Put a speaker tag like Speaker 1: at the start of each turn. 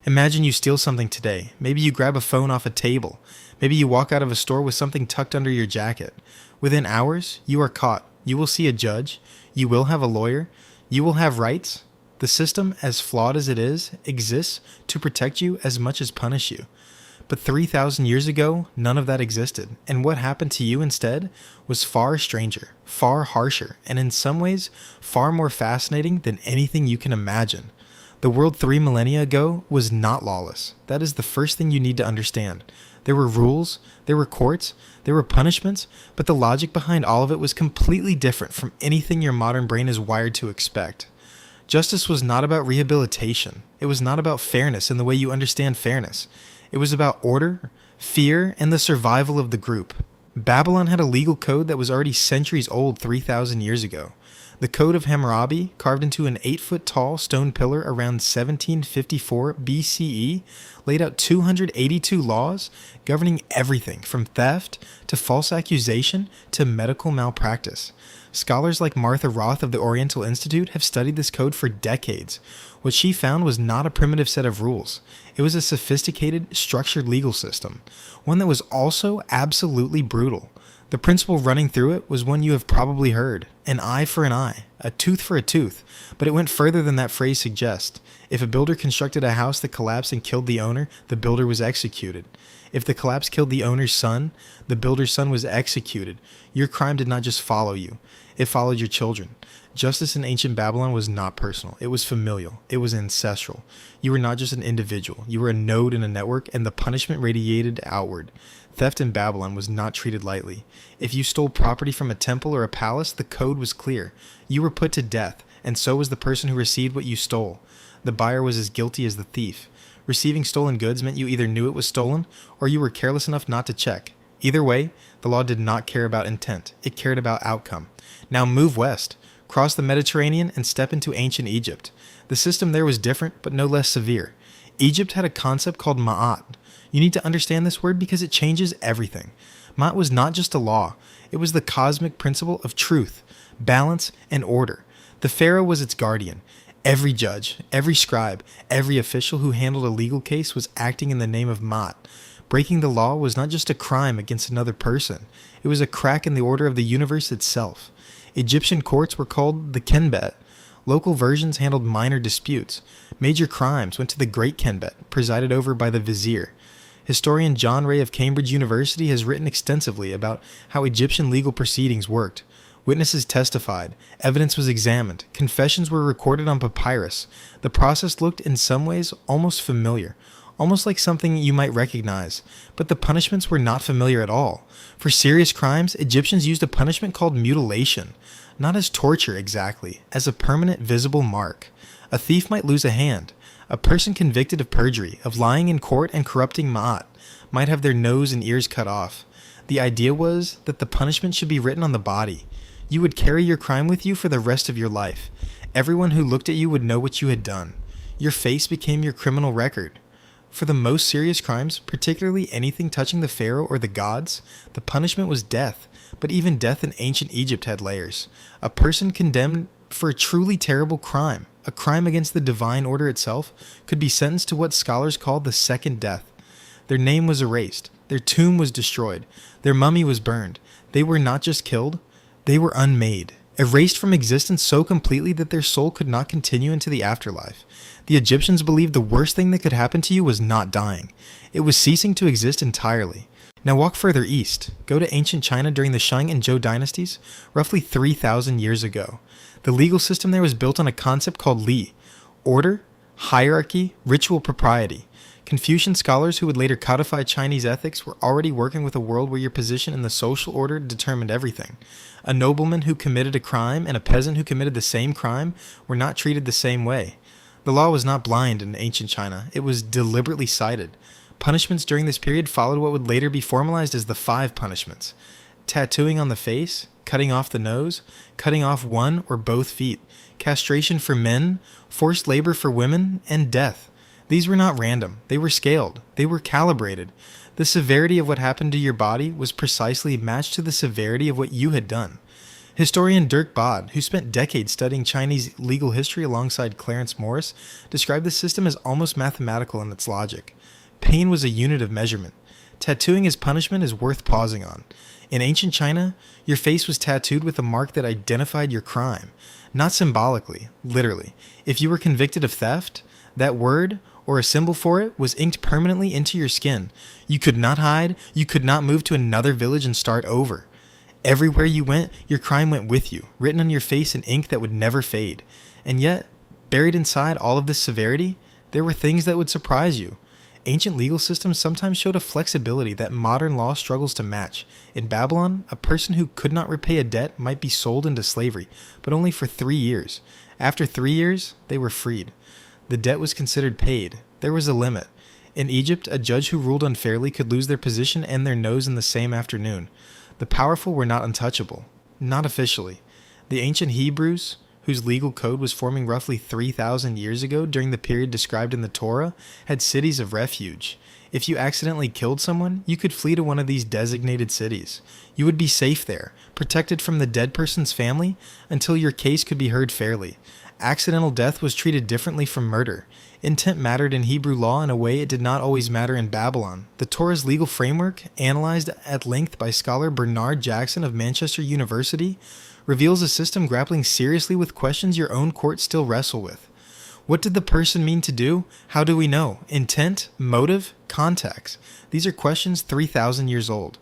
Speaker 1: Imagine you steal something today. Maybe you grab a phone off a table. Maybe you walk out of a store with something tucked under your jacket. Within hours, you are caught. You will see a judge. You will have a lawyer. You will have rights. The system, as flawed as it is, exists to protect you as much as punish you. But 3,000 years ago, none of that existed, and what happened to you instead was far stranger, far harsher, and in some ways, far more fascinating than anything you can imagine. The world 3 millennia ago was not lawless. That is the first thing you need to understand. There were rules, there were courts, there were punishments, but the logic behind all of it was completely different from anything your modern brain is wired to expect. Justice was not about rehabilitation. It was not about fairness in the way you understand fairness. It was about order, fear, and the survival of the group. Babylon had a legal code that was already centuries old 3,000 years ago. The Code of Hammurabi, carved into an 8-foot-tall stone pillar around 1754 BCE, laid out 282 laws governing everything from theft to false accusation to medical malpractice. Scholars like Martha Roth of the Oriental Institute have studied this code for decades. What she found was not a primitive set of rules. It was a sophisticated, structured legal system, one that was also absolutely brutal. The principle running through it was one you have probably heard: an eye for an eye, a tooth for a tooth, but it went further than that phrase suggests. If a builder constructed a house that collapsed and killed the owner, the builder was executed. If the collapse killed the owner's son, the builder's son was executed. Your crime did not just follow you, it followed your children. Justice in ancient Babylon was not personal. It was familial. It was ancestral. You were not just an individual. You were a node in a network, and the punishment radiated outward. Theft in Babylon was not treated lightly. If you stole property from a temple or a palace, the code was clear. You were put to death, and so was the person who received what you stole. The buyer was as guilty as the thief. Receiving stolen goods meant you either knew it was stolen, or you were careless enough not to check. Either way, the law did not care about intent. It cared about outcome. Now move west. Cross the Mediterranean and step into ancient Egypt. The system there was different, but no less severe. Egypt had a concept called ma'at. You need to understand this word because it changes everything. Ma'at was not just a law. It was the cosmic principle of truth, balance, and order. The pharaoh was its guardian. Every judge, every scribe, every official who handled a legal case was acting in the name of Ma'at. Breaking the law was not just a crime against another person. It was a crack in the order of the universe itself. Egyptian courts were called the Kenbet. Local versions handled minor disputes. Major crimes went to the Great Kenbet, presided over by the vizier. Historian John Ray of Cambridge University has written extensively about how Egyptian legal proceedings worked. Witnesses testified, evidence was examined, confessions were recorded on papyrus. The process looked in some ways almost familiar, almost like something you might recognize, but the punishments were not familiar at all. For serious crimes, Egyptians used a punishment called mutilation, not as torture exactly, as a permanent visible mark. A thief might lose a hand. A person convicted of perjury, of lying in court and corrupting Ma'at, might have their nose and ears cut off. The idea was that the punishment should be written on the body. You would carry your crime with you for the rest of your life. Everyone who looked at you would know what you had done. Your face became your criminal record. For the most serious crimes, particularly anything touching the pharaoh or the gods, the punishment was death. But even death in ancient Egypt had layers. A person condemned for a truly terrible crime, a crime against the divine order itself, could be sentenced to what scholars call the second death. Their name was erased. Their tomb was destroyed. Their mummy was burned. They were not just killed, they were unmade, erased from existence so completely that their soul could not continue into the afterlife. The Egyptians believed the worst thing that could happen to you was not dying. It was ceasing to exist entirely. Now walk further east. Go to ancient China during the Shang and Zhou dynasties, roughly 3,000 years ago. The legal system there was built on a concept called Li: order, hierarchy, ritual propriety. Confucian scholars who would later codify Chinese ethics were already working with a world where your position in the social order determined everything. A nobleman who committed a crime and a peasant who committed the same crime were not treated the same way. The law was not blind in ancient China. It was deliberately sighted. Punishments during this period followed what would later be formalized as the 5 punishments: tattooing on the face, cutting off the nose, cutting off one or both feet, castration for men, forced labor for women, and death. These were not random. They were scaled. They were calibrated. The severity of what happened to your body was precisely matched to the severity of what you had done. Historian Dirk Bode, who spent decades studying Chinese legal history alongside Clarence Morris, described the system as almost mathematical in its logic. Pain was a unit of measurement. Tattooing as punishment is worth pausing on. In ancient China, your face was tattooed with a mark that identified your crime. Not symbolically, literally. If you were convicted of theft, that word, or a symbol for it, was inked permanently into your skin. You could not hide, you could not move to another village and start over. Everywhere you went, your crime went with you, written on your face in ink that would never fade. And yet, buried inside all of this severity, there were things that would surprise you. Ancient legal systems sometimes showed a flexibility that modern law struggles to match. In Babylon, a person who could not repay a debt might be sold into slavery, but only for 3 years. After 3 years, they were freed. The debt was considered paid. There was a limit. In Egypt, a judge who ruled unfairly could lose their position and their nose in the same afternoon. The powerful were not untouchable. Not officially. The ancient Hebrews, whose legal code was forming roughly 3,000 years ago during the period described in the Torah, had cities of refuge. If you accidentally killed someone, you could flee to one of these designated cities. You would be safe there, protected from the dead person's family until your case could be heard fairly. Accidental death was treated differently from murder. Intent mattered in Hebrew law in a way it did not always matter in Babylon. The Torah's legal framework, analyzed at length by scholar Bernard Jackson of Manchester University, reveals a system grappling seriously with questions your own courts still wrestle with. What did the person mean to do? How do we know? Intent, motive, context. These are questions 3,000 years old.